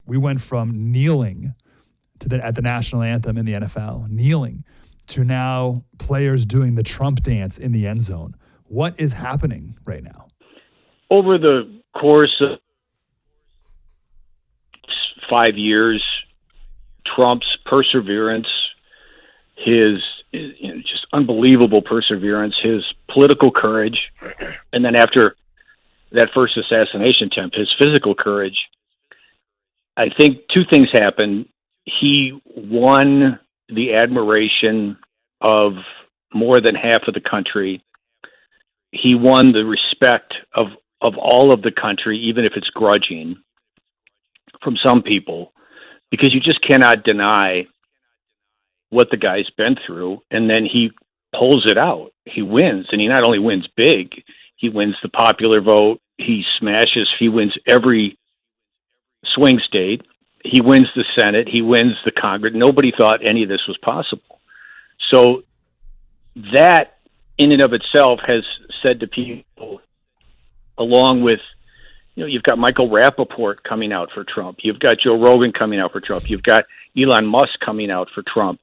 We went from kneeling at the national anthem in the NFL, kneeling, to now players doing the Trump dance in the end zone. What is happening right now? Over the course of 5 years, Trump's perseverance, his just unbelievable perseverance, his political courage, and then after that first assassination attempt, his physical courage, I think two things happened. He won the admiration of more than half of the country. He won the respect of all of the country, even if it's grudging, from some people, because you just cannot deny what the guy's been through. And then he pulls it out. He wins, and he not only wins big, he wins the popular vote. He wins every swing state. He wins the Senate. He wins the Congress. Nobody thought any of this was possible. So that in and of itself has said to people, along with, you've got Michael Rappaport coming out for Trump. You've got Joe Rogan coming out for Trump. You've got Elon Musk coming out for Trump.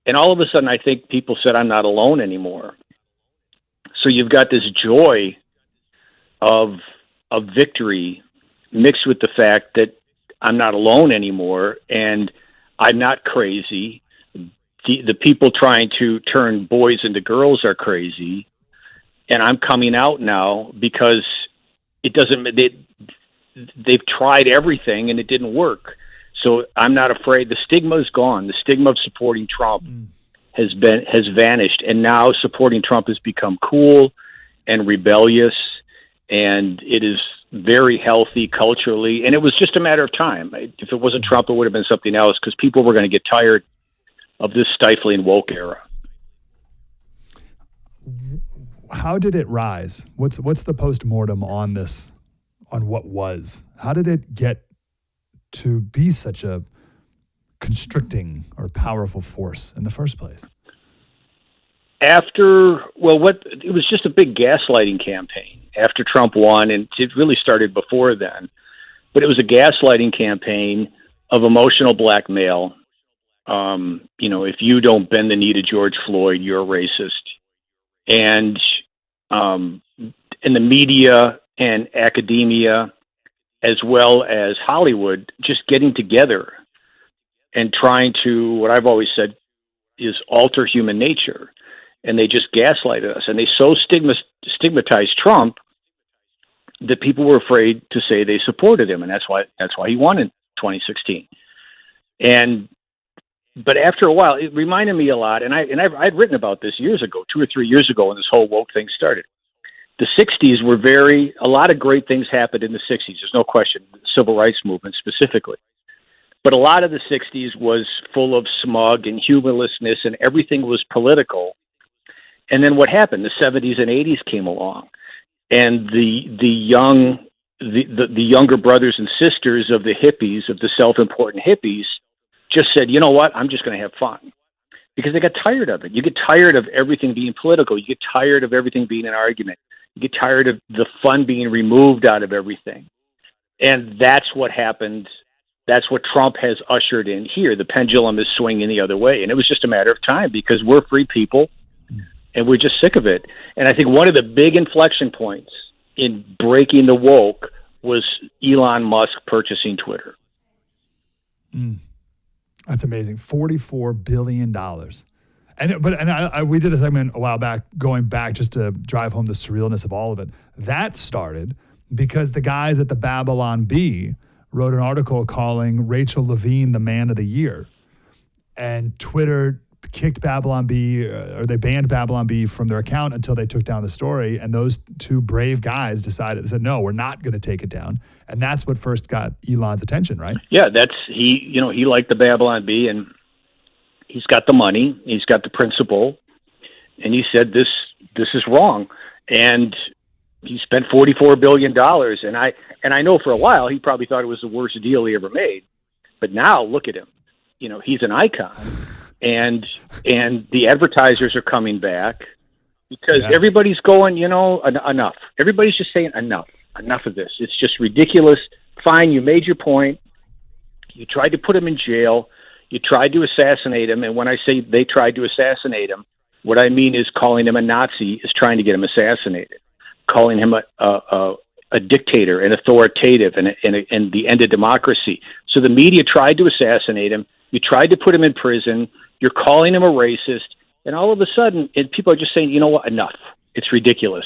And all of a sudden, I think people said, I'm not alone anymore. So you've got this joy of victory mixed with the fact that I'm not alone anymore and I'm not crazy. The people trying to turn boys into girls are crazy. And I'm coming out now because they've tried everything and it didn't work. So I'm not afraid. The stigma is gone. The stigma of supporting Trump has vanished. And now supporting Trump has become cool and rebellious, and it is very healthy culturally. And it was just a matter of time. If it wasn't Trump, it would have been something else, because people were going to get tired of this stifling woke era. How did it rise? What's the postmortem on this, on what was? How did it get to be such a constricting or powerful force in the first place? It was just a big gaslighting campaign after Trump won, and it really started before then. But it was a gaslighting campaign of emotional blackmail. If you don't bend the knee to George Floyd, you're a racist. And in the media and academia, as well as Hollywood, just getting together and trying to, what I've always said, is alter human nature. And they just gaslighted us. And they so stigmatized Trump that people were afraid to say they supported him. And that's why he won in 2016. But after a while, it reminded me a lot, and I'd written about this years ago, 2 or 3 years ago, when this whole woke thing started. The 60s were a lot of great things happened in the 60s. There's no question, the civil rights movement specifically. But a lot of the 60s was full of smug and humorlessness, and everything was political. And then what happened? The 70s and 80s came along, and the younger brothers and sisters of the hippies, of the self-important hippies, just said, you know what, I'm just going to have fun. Because they got tired of it. You get tired of everything being political. You get tired of everything being an argument. You get tired of the fun being removed out of everything. And that's what happened. That's what Trump has ushered in here. The pendulum is swinging the other way. And it was just a matter of time, because we're free people and we're just sick of it. And I think one of the big inflection points in breaking the woke was Elon Musk purchasing Twitter. That's amazing. $44 billion. We did a segment a while back, going back just to drive home the surrealness of all of it. That started because the guys at the Babylon Bee wrote an article calling Rachel Levine the man of the year. And Twitter kicked Babylon Bee, or they banned Babylon Bee from their account until they took down the story. And those two brave guys said, no, we're not going to take it down. And that's what first got Elon's attention, right? Yeah, he liked the Babylon Bee, and he's got the money, he's got the principle, and he said this is wrong. And he spent $44 billion. And I know for a while he probably thought it was the worst deal he ever made. But now look at him. He's an icon. And the advertisers are coming back because everybody's going, enough. Everybody's just saying enough of this. It's just ridiculous. Fine, you made your point. You tried to put him in jail. You tried to assassinate him. And when I say they tried to assassinate him, what I mean is calling him a Nazi is trying to get him assassinated. Calling him a dictator, an authoritative, and the end of democracy. So the media tried to assassinate him. You tried to put him in prison. You're calling him a racist. And all of a sudden, people are just saying, you know what, enough. It's ridiculous.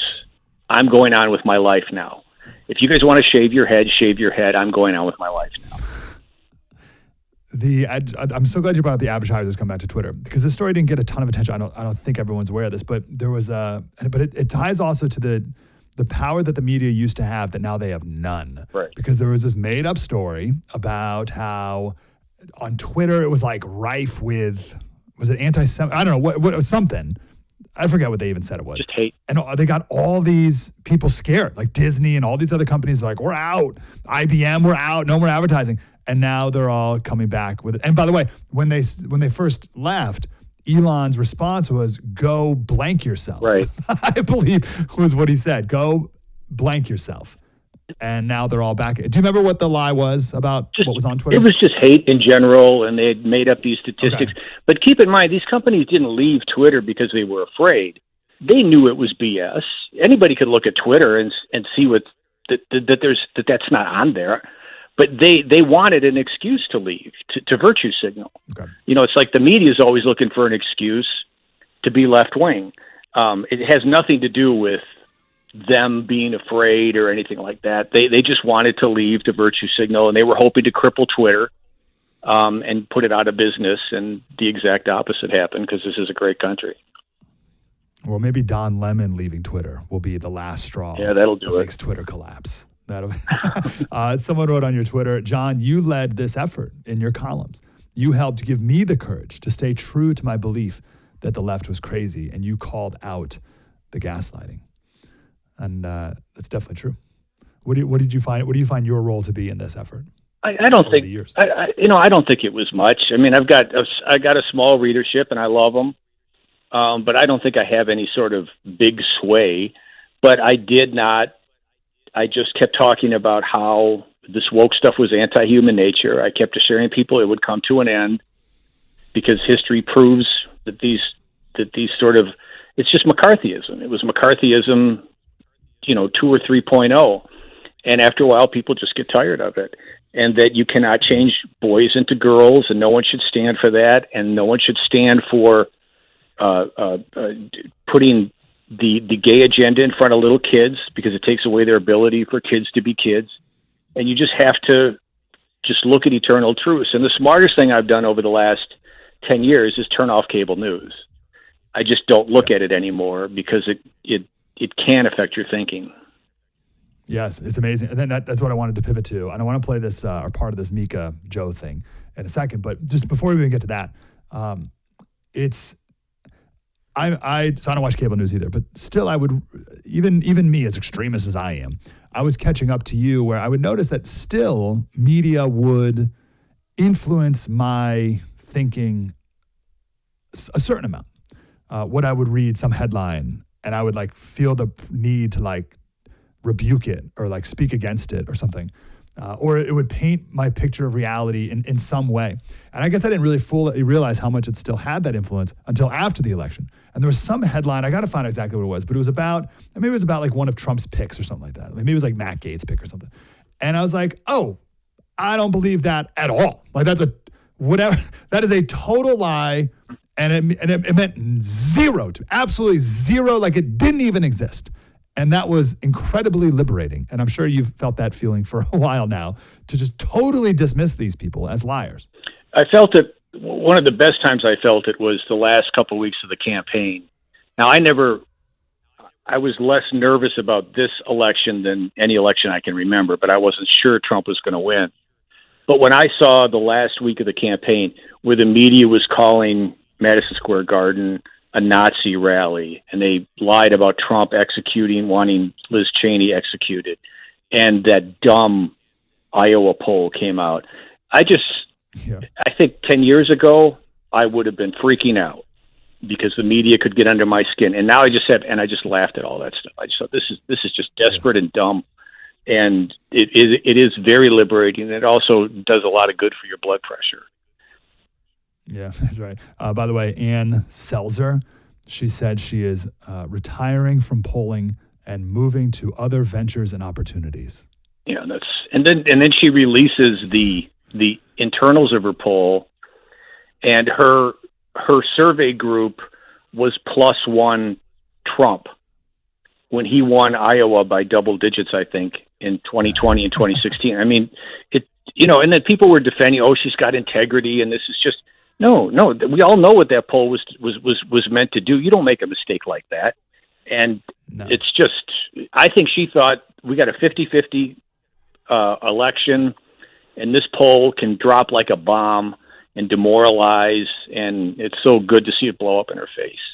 I'm going on with my life now. If you guys want to shave your head. I'm going on with my life now. I'm so glad you brought up the advertisers come back to Twitter, because this story didn't get a ton of attention. I don't think everyone's aware of this, but there was it ties also to the power that the media used to have that now they have none. Right. Because there was this made up story about how on Twitter it was like rife with, was it anti-Semitic? I don't know what it was, something. I forget what they even said it was. Just hate. And they got all these people scared, like Disney and all these other companies. Like, we're out. IBM, we're out. No more advertising. And now they're all coming back with it. And by the way, when they first left, Elon's response was, "Go blank yourself." Right. I believe was what he said. Go blank yourself. And now they're all back. Do you remember what the lie was about what was on Twitter? It was just hate in general, and they had made up these statistics. Okay. But keep in mind, these companies didn't leave Twitter because they were afraid. They knew it was BS. Anybody could look at Twitter and see that's not on there. But they wanted an excuse to leave, to virtue signal. Okay. You know, it's like the media is always looking for an excuse to be left wing. It has nothing to do with them being afraid or anything like that. They just wanted to leave to virtue signal, and they were hoping to cripple Twitter and put it out of business. And the exact opposite happened, because this is a great country. Well, maybe Don Lemon leaving Twitter will be the last straw. Yeah, that'll do it. Makes Twitter collapse. Someone wrote on your Twitter, "John, you led this effort in your columns. You helped give me the courage to stay true to my belief that the left was crazy, and you called out the gaslighting." And that's definitely true. What did you find? What do you find your role to be in this effort? I don't think I don't think it was much. I mean, I got a small readership, and I love them, but I don't think I have any sort of big sway. But I did not. I just kept talking about how this woke stuff was anti-human nature. I kept assuring people it would come to an end, because history proves that these sort of, it's just McCarthyism. It was McCarthyism, 2 or 3.0. And after a while, people just get tired of it. And that you cannot change boys into girls, and no one should stand for that. And no one should stand for putting the gay agenda in front of little kids, because it takes away their ability for kids to be kids. And you just have to just look at eternal truths. And the smartest thing I've done over the last 10 years is turn off cable news. I just don't look at it anymore, because it can affect your thinking. Yes, it's amazing. And then that's what I wanted to pivot to. And I want to play this, or part of this Mika Joe thing in a second. But just before we even get to that, so I don't watch cable news either, but still I would, even me, as extremist as I am, I was catching up to you, where I would notice that still media would influence my thinking a certain amount. What I would read some headline, and I would like feel the need to like rebuke it or like speak against it or something. Or it would paint my picture of reality in some way. And I guess I didn't really fully realize how much it still had that influence until after the election. And there was some headline, I got to find out exactly what it was, but it was about like one of Trump's picks or something like that. Maybe it was like Matt Gaetz' pick or something. And I was like, oh, I don't believe that at all. Like that is a total lie. And it meant zero, absolutely zero, like it didn't even exist. And that was incredibly liberating. And I'm sure you've felt that feeling for a while now, to just totally dismiss these people as liars. I felt it. One of the best times I felt it was the last couple of weeks of the campaign. Now, I was less nervous about this election than any election I can remember, but I wasn't sure Trump was going to win. But when I saw the last week of the campaign, where the media was calling Madison Square Garden a Nazi rally, and they lied about Trump wanting Liz Cheney executed, and that dumb Iowa poll came out. I think 10 years ago, I would have been freaking out, because the media could get under my skin. And now I just laughed at all that stuff. I just thought, this is just desperate and dumb. and it is very liberating. It also does a lot of good for your blood pressure. Yeah, that's right. By the way, Ann Selzer, she said she is retiring from polling and moving to other ventures and opportunities. Yeah, and then she releases the internals of her poll, and her survey group was +1 Trump when he won Iowa by double digits, I think, in 2020 and 2016. I mean, and then people were defending, oh, she's got integrity, and this is just no. We all know what that poll was meant to do. You don't make a mistake like that. And It's just, I think she thought we got a 50-50 election, and this poll can drop like a bomb and demoralize, and it's so good to see it blow up in her face.